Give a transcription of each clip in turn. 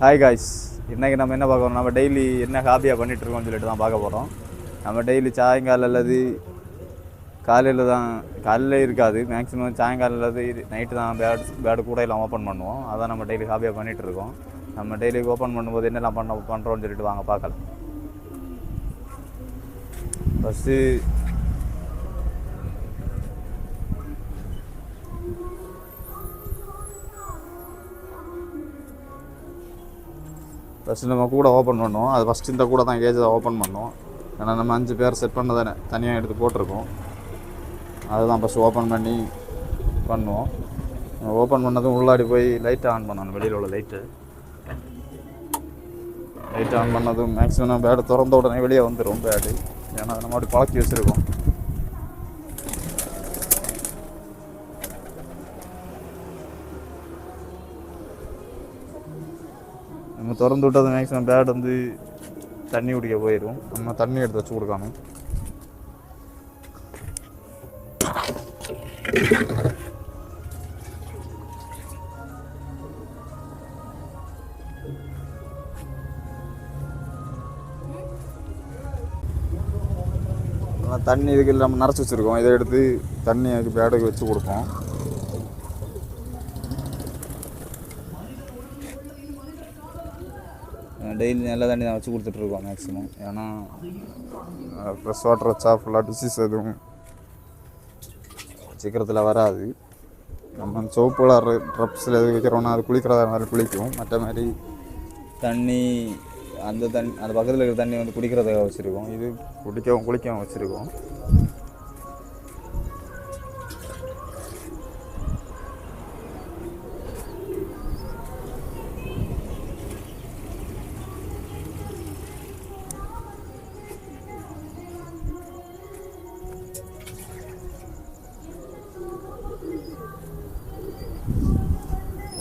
Hi guys. இன்றைக்கி நம்ம என்ன பார்க்க போகிறோம், நம்ம டெய்லி என்ன ஹாபியாக பண்ணிகிட்ருக்கோம்னு சொல்லிட்டு தான் பார்க்க போகிறோம். நம்ம டெய்லி சாயங்காலம் அல்லது காலையில் இருக்காது, மேக்ஸிமம் சாயங்காலம் அல்லது நைட்டு தான் பேடு கூட எல்லாம் ஓப்பன் பண்ணுவோம். அதான் நம்ம டெய்லி ஹாபியாக பண்ணிகிட்ருக்கோம். நம்ம டெய்லி ஓப்பன் பண்ணும்போது என்னெல்லாம் பண்ணுறோன்னு சொல்லிட்டு வாங்க பார்க்கலாம். ஃபஸ்ட்டு நம்ம கூட ஓப்பன் பண்ணுவோம். அது ஃபஸ்ட்டு இந்த கூட தான் கேஜை ஓப்பன் பண்ணுவோம். ஏன்னா நம்ம 5 பேர் செட் பண்ணதை தனியாக எடுத்து போட்டிருக்கோம். அதுதான் ஃபஸ்ட்டு ஓப்பன் பண்ணி பண்ணுவோம். ஓப்பன் பண்ணதும் உள்ளாடி போய் லைட்டை ஆன் பண்ணணும். வெளியில் உள்ள லைட்டு ஆன் பண்ணதும் மேக்ஸிமம் பேடு திறந்த உடனே வெளியே வந்துடும் பேடு. ஏன்னா நம்ம அப்படி பழக்கி வச்சுருக்கோம். நம்ம திறந்து விட்டது மேக்ஸிமம் பேட் வந்து தண்ணி குடிக்க போயிடும். நம்ம தண்ணி எடுத்து வச்சு கொடுக்கணும். தண்ணி இதுக்கு நம்ம நிறச்சி வச்சுருக்கோம். இதை எடுத்து தண்ணி அதுக்கு பேடுக்கு வச்சு கொடுப்போம். டெய்லி நல்ல தண்ணி தான் வச்சு கொடுத்துட்ருக்கோம் மேக்ஸிமம். ஏன்னா ஃப்ரெஷ் வாட்டர் வச்சா ஃபுல்லாக டிசீஸ் எதுவும் சீக்கிரத்தில் வராது. நம்ம சோப்பு கலர் ட்ரப்ஸில் எது வைக்கிறோன்னா அது குளிக்கிறதா இருந்தாலும் குளிக்கும். மற்ற மாதிரி தண்ணி அந்த பக்கத்தில் இருக்கிற தண்ணி வந்து குடிக்கிறதுக்காக வச்சுருக்கோம். இது குளிக்கவும் வச்சுருக்கோம்.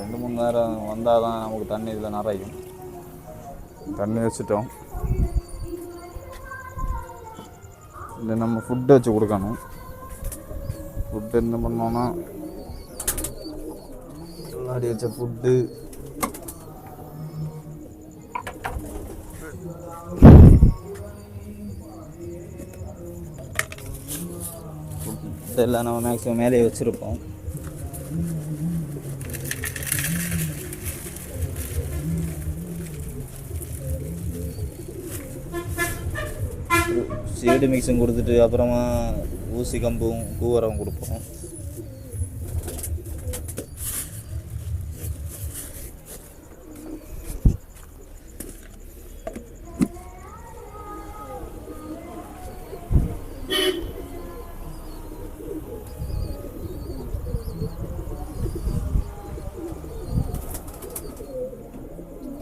ரெண்டு 3 நேரம் வந்தால் தான் நமக்கு தண்ணி இதில் நிறையும். தண்ணி வச்சுட்டோம். இல்லை நம்ம ஃபுட்டு வச்சு கொடுக்கணும். ஃபுட்டு என்ன பண்ணோன்னா விளையாடி வச்ச ஃபுட்டு எல்லாம் நம்ம மேக்ஸிமம் மேலேயே வச்சுருப்போம். சீடு மிக்ஸும் கொடுத்துட்டு அப்புறமா ஊசி கம்பும் கூவரம் கொடுப்போம்.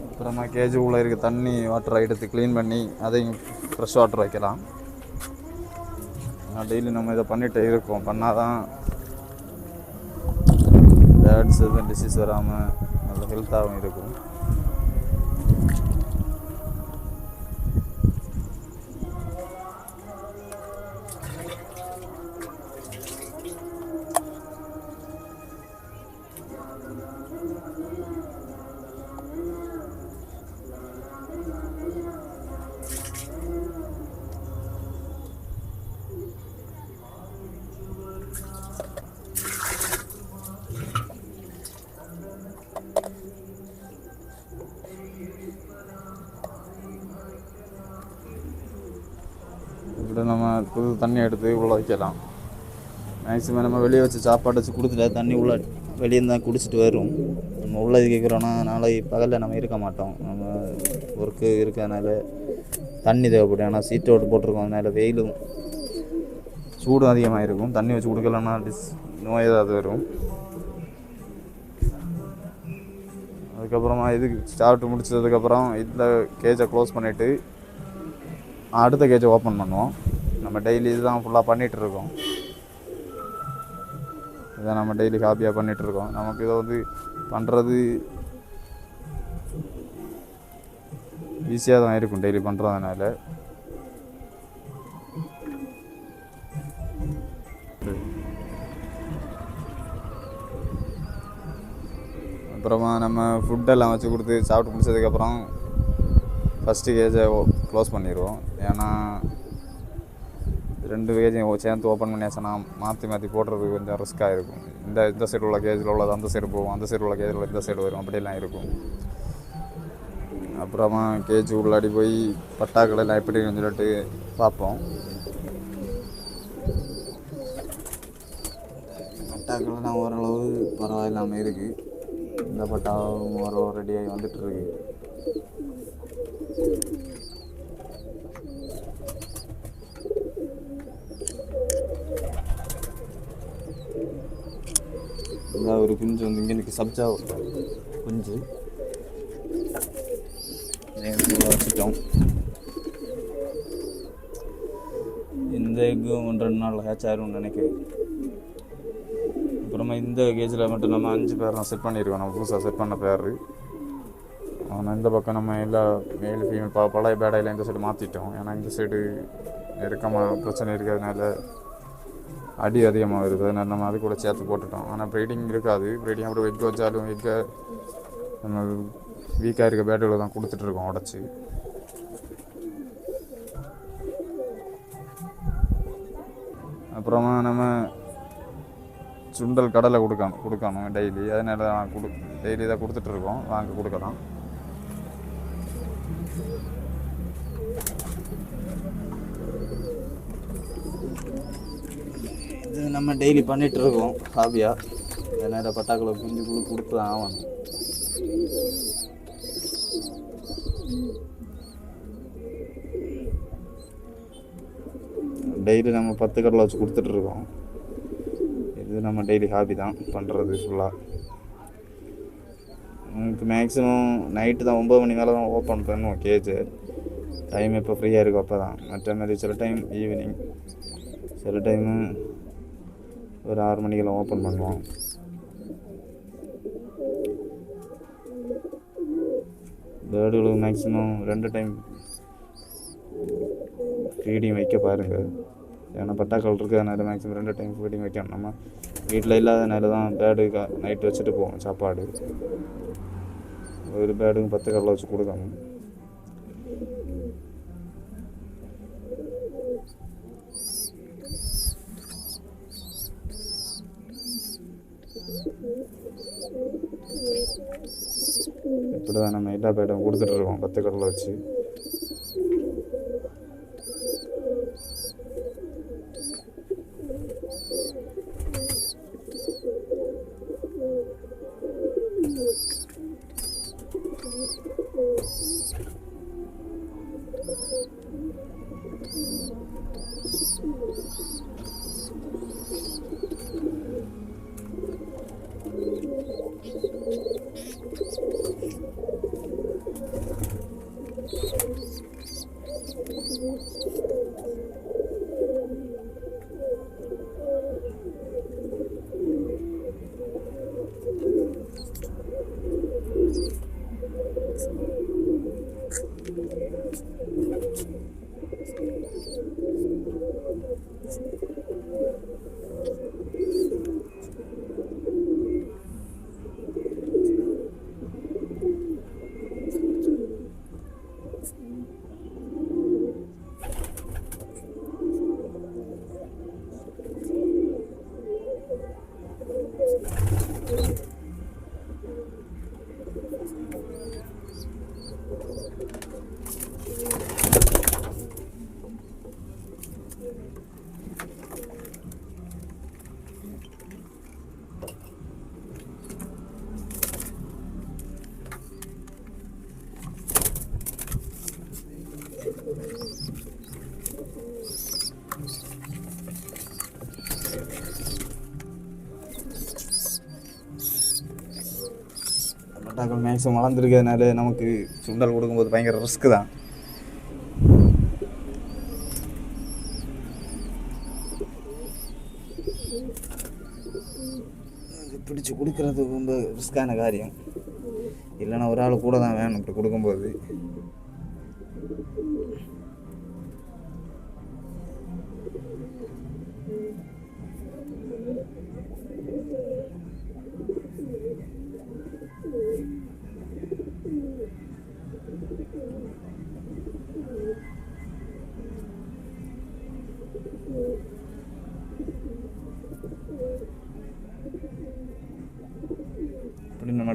அப்புறமா கேஜி உள்ளே இருக்க தண்ணி வாட்டரை எடுத்து க்ளீன் பண்ணி அதையும் ஃப்ரெஷ் வாட்டர் வைக்கலாம். டெய்லி நம்ம இதை பண்ணிகிட்டே இருக்கோம். பண்ணால் தான் பேட்ஸ் எதுவும் டிசீஸ் வராமல் நல்ல ஹெல்த்தாகவும் இருக்கும். இப்படி நம்ம புது தண்ணி எடுத்து உள்ளே வைக்கலாம். மேக்ஸிமம் நம்ம வெளியே வச்சு சாப்பாடு வச்சு கொடுத்துட்டா தண்ணி உள்ளே வெளியே தான் குடிச்சிட்டு வரும். நம்ம உள்ளே கேட்குறோன்னா நாளைக்கு பகலில் நம்ம இருக்க மாட்டோம். நம்ம ஒர்க்கு இருக்கிறதுனால தண்ணி தேவைப்படும். ஏன்னா சீட் அவுட் போட்டிருக்கோம். அதனால் வெயிலும் சூடும் அதிகமாக இருக்கும். தண்ணி வச்சு கொடுக்கலன்னா நோய் ஏதாவது வரும். அதுக்கப்புறமா இதுக்கு ஸ்டார்ட் முடிச்சதுக்கப்புறம் இதில் கேஜை க்ளோஸ் பண்ணிவிட்டு அடுத்த கேஜை ஓப்பன் பண்ணுவோம். நம்ம டெய்லி இதுதான் ஃபுல்லாக பண்ணிகிட்ருக்கோம். இதை நம்ம டெய்லி ஹாபியாக பண்ணிகிட்ருக்கோம். நமக்கு இதை வந்து பண்ணுறது ஈஸியாக தான் இருக்கும் டெய்லி பண்ணுறதுனால. அப்புறமா நம்ம ஃபுட்டெல்லாம் வச்சு கொடுத்து சாப்பிட்டு முடிச்சதுக்கப்புறம் ஃபஸ்ட்டு கேஜை க்ளோஸ் பண்ணிடுவோம். ஏன்னா 2 கேஜையும் சேர்ந்து ஓப்பன் பண்ணியாச்சுன்னா மாற்றி போடுறது கொஞ்சம் ரிஸ்க்காக இருக்கும். இந்த சைடு உள்ள கேஜில் உள்ளது அந்த சைடு போகும், அந்த சைடு உள்ள கேஜில் இந்த சைடு வரும், அப்படிலாம் இருக்கும். அப்புறமா கேஜி உள்ளாடி போய் பட்டாக்கள் எல்லாம் எப்படின்னு சொல்லிட்டு பார்ப்போம். பட்டாக்கள்லாம் ஓரளவு பரவாயில்லாமல் இருக்குது. இந்த பட்டாவும் ஓரளவு ரெடியாகி வந்துட்டுருக்கு. இந்த ஒரு குஞ்சு வந்து இங்கே எனக்கு சப்ஜா குஞ்சு வச்சுட்டோம். இந்த எக்கும் 1-2 நாள் ஹேட்ச் ஆயிரும்னு நினைக்கிறேன். அப்புறமா இந்த கேஜில் மட்டும் நம்ம 5 பேர் நான் செட் பண்ணியிருக்கோம். நம்ம புதுசாக செட் பண்ண பேர். ஆனால் இந்த பக்கம் நம்ம எல்லா மேல் ஃபீமேல் பழைய பேடையில் இந்த சைடு மாற்றிட்டோம். ஏன்னா இந்த சைடு நெருக்கமாக பிரச்சனை இருக்கிறதுனால அடி அதிகமாக வருது. அதனால் நம்ம அது கூட சேர்த்து போட்டுட்டோம். ஆனால் ப்ரீடிங் இருக்காது. ப்ரீடிங் அப்புறம் எக் வச்சாலும் எக்கை நம்ம வீக்காக இருக்க பேட்டுகளை தான் கொடுத்துட்ருக்கோம் உடச்சி. அப்புறமா நம்ம சுண்டல் கடலை கொடுக்கணும் டெய்லி. அதனால தான் டெய்லி தான் கொடுத்துட்ருக்கோம். வாங்க கொடுக்கலாம். இது நம்ம டெய்லி பண்ணிகிட்ருக்கோம் ஹாபியாக. அதனால் பட்டாக்களை குஞ்சு கொடுத்து தான் ஆகணும். டெய்லி நம்ம 10 கடலை வச்சு கொடுத்துட்ருக்கோம். இது நம்ம டெய்லி ஹாபி தான் பண்ணுறது ஃபுல்லாக. எனக்கு மேக்ஸிமம் நைட்டு தான் 9 மணி மேலே தான் ஓப்பன் பண்ணுவோம் கேஜு. டைம் எப்போ ஃப்ரீயாக இருக்கும் அப்போ தான். மற்ற மாதிரி சில டைம் ஈவினிங், சில டைமு ஒரு 6 மணிக்கெல்லாம் ஓப்பன் பண்ணுவோம். பேர்டுகளுக்கு மேக்ஸிமம் 2 டைம் ஃபீடிங் வைக்க பாருங்கள். ஏன்னா பட்டாக்கள் இருக்கிறதுனால மேக்ஸிமம் 2 டைம் ஃபீடிங் வைக்கணும். நம்ம வீட்டில் இல்லாதனால தான் பேர்டு நைட்டு வச்சுட்டு போவோம் சாப்பாடு. ஒரு பேர்டுக்கு 10 கடலை வச்சு கொடுக்கணும். இப்படி தான் நம்ம எல்லா பேர்டும் கொடுத்துட்ருக்கோம் 10 கடலை வச்சு. பட்டாக்கள் மேக்ஸிமம் வளர்ந்துருக்கிறதுனால நமக்கு சுண்டல் கொடுக்கும்போது பயங்கர ரிஸ்க்கு தான். பிடிச்சி கொடுக்கறது ரொம்ப ரிஸ்க்கான காரியம். இல்லைன்னா ஒரு ஆள் கூட தான் வேணும் இப்படி கொடுக்கும்போது.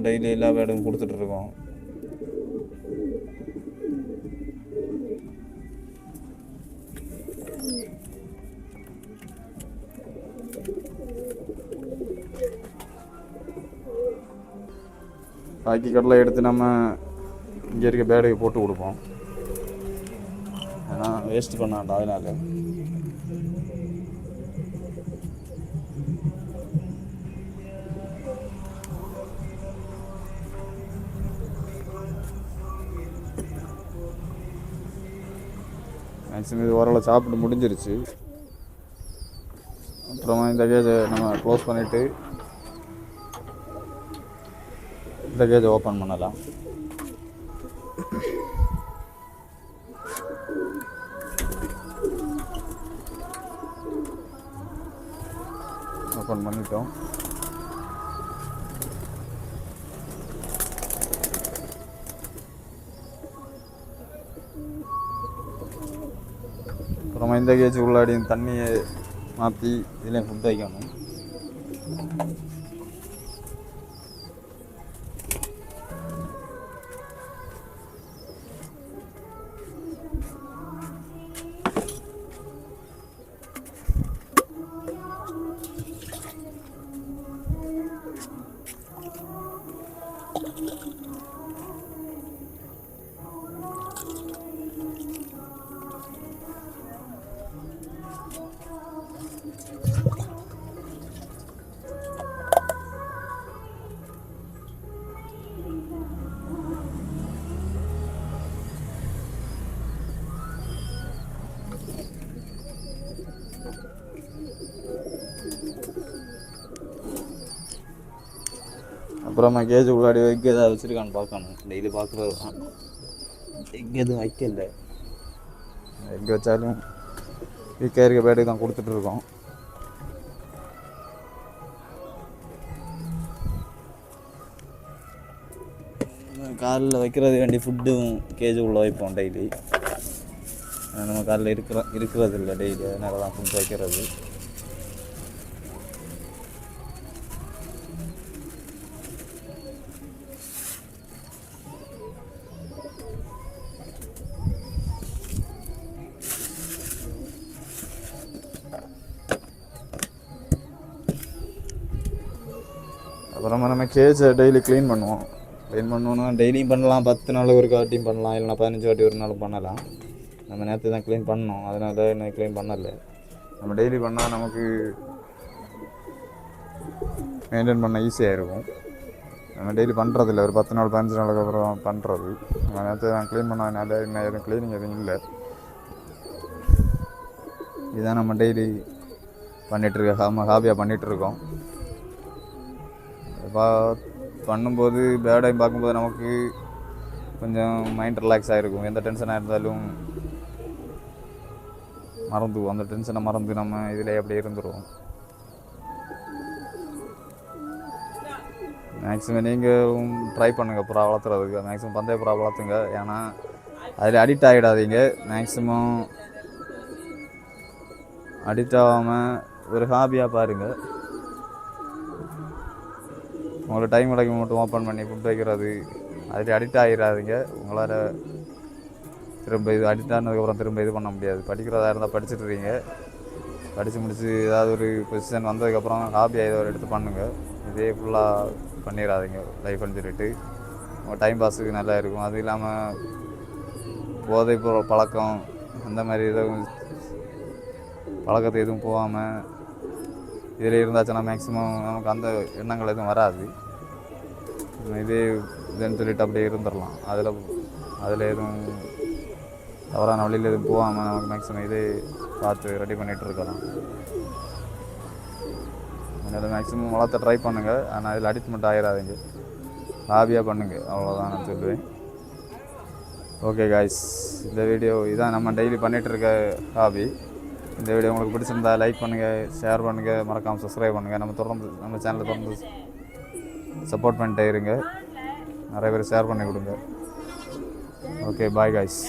டெய்லி எல்லா பேடும் கொடுத்துட்ருக்கோம். பாக்கி கடலை எடுத்து நம்ம இங்கே இருக்க பேடுக்கு போட்டு கொடுப்போம். ஏன்னா வேஸ்ட் பண்ணாண்டா அதனால. மேக்ஸிமம் இது ஓரளவு சாப்பிட்டு முடிஞ்சிருச்சு. அப்புறமா இந்த கேஜை நம்ம க்ளோஸ் பண்ணிவிட்டு இந்த கேஜை ஓப்பன் பண்ணலாம். ஓப்பன் பண்ணிட்டோம். அப்புறமா இந்த கேஜ் உள்ளாடி தண்ணியை மாற்றி இதுலேயும் ஃபுட் வைக்கணும். அப்புறமா கேஜ் உள்ளாடி வைக்க ஏதாவது வச்சுருக்கான்னு பார்க்கணும். டெய்லி பார்க்குறது தான். எங்கே எதுவும் வைக்கல. எங்கே வச்சாலும் வீக்காக இருக்க பேட்டுக்கு தான் கொடுத்துட்ருக்கோம். காலில் வைக்கிறது வேண்டி ஃபுட்டும் கேஜ் உள்ளே வைப்போம் டெய்லி. நம்ம காலில் இருக்கிறது இல்லை டெய்லி, அதனால தான் ஃபுட் வைக்கிறது. அப்புறமா நம்ம கேஜை டெய்லி க்ளீன் பண்ணுவோம். க்ளீன் பண்ணோன்னா டெய்லியும் பண்ணலாம், 10 நாள் ஒரு வாட்டியும் பண்ணலாம், இல்லைனா 15 வாட்டி ஒரு நாள் பண்ணலாம். நம்ம நேற்று தான் க்ளீன் பண்ணோம், அதனால இன்னும் க்ளீன் பண்ணலை. நம்ம டெய்லி பண்ணால் நமக்கு மெயின்டைன் பண்ண ஈஸியாக இருக்கும். நம்ம டெய்லி பண்ணுறதில்ல, ஒரு 10 நாள் 15 நாளுக்கு அப்புறம் பண்ணுறது. நம்ம நேற்று தான் க்ளீன் பண்ணாதனால இன்னும் எதுவும் க்ளீனிங் எதுவும் இல்லை. இதுதான் நம்ம டெய்லி பண்ணிகிட்ருக்க ஹாபியாக பண்ணிகிட்ருக்கோம். பண்ணும்போது பேடையும் பார்க்கும்போது நமக்கு கொஞ்சம் மைண்ட் ரிலாக்ஸாக இருக்கும். எந்த டென்ஷனாக இருந்தாலும் மறந்துவோம். அந்த டென்ஷனை மறந்து நம்ம இதில் அப்படியே இருந்துருவோம். மேக்ஸிமம் நீங்களும் ட்ரை பண்ணுங்கள் புறா வளர்த்துறதுக்கு. மேக்ஸிமம் பந்தய புறா வளர்த்துங்க. ஏன்னா அதில் அடிக்ட் ஆகிடாதீங்க. மேக்ஸிமம் அடிக்ட் ஆகாமல் ஒரு ஹாபியாக பாருங்கள். உங்களுக்கு டைம் கிடைக்கும் மட்டும் ஓப்பன் பண்ணி ஃபுட் வைக்கிறது, அதில் அடிக்ட் ஆகிடாதீங்க. உங்களால் திரும்ப இது அடிக்ட் ஆனதுக்கப்புறம் திரும்ப இது பண்ண முடியாது. படிக்கிறதா இருந்தால் படிச்சுட்ருக்கீங்க, படித்து முடித்து ஏதாவது ஒரு பொசிஷன் வந்ததுக்கப்புறம் ஹாபியாக ஏதோ ஒரு எடுத்து பண்ணுங்கள். இதே ஃபுல்லாக பண்ணிடாதீங்க லைஃப்னு சொல்லிட்டு. உங்கள் டைம் பாஸுக்கு நல்லா இருக்கும். அது இல்லாமல் போதை பொருள் பழக்கம் அந்த மாதிரி எதுவும் பழக்கத்தை எதுவும் போகாமல் இதில் இருந்தாச்சுன்னா மேக்ஸிமம் நமக்கு அந்த எண்ணங்கள் எதுவும் வராது. இதுன்னு சொல்லிட்டு அப்படியே இருந்துடலாம். அதில் எதுவும் தவறான வழியில் எதுவும் போகாமல் நமக்கு மேக்ஸிமம் இதே பார்த்து ரெடி பண்ணிகிட்டு இருக்கலாம். அதனால் மேக்ஸிமம் வளர்த்த ட்ரை பண்ணுங்கள். ஆனால் அதில் அடிக்ட் மட்டும் ஆகிடாதீங்க, ஹாபியாக பண்ணுங்கள், அவ்வளோதான் நான் சொல்லுவேன். ஓகே காய்ஸ், இந்த வீடியோ இதான் நம்ம டெய்லி பண்ணிகிட்ருக்க ஹாபி. இந்த வீடியோ உங்களுக்கு பிடிச்சிருந்தா லைக் பண்ணுங்கள், ஷேர் பண்ணுங்கள், மறக்காமல் சப்ஸ்கிரைப் பண்ணுங்கள். நம்ம சேனலை தொடர்ந்து சப்போர்ட் பண்ணிட்டே இருங்க. நிறைய பேர் ஷேர் பண்ணி கொடுங்க. Okay, bye guys.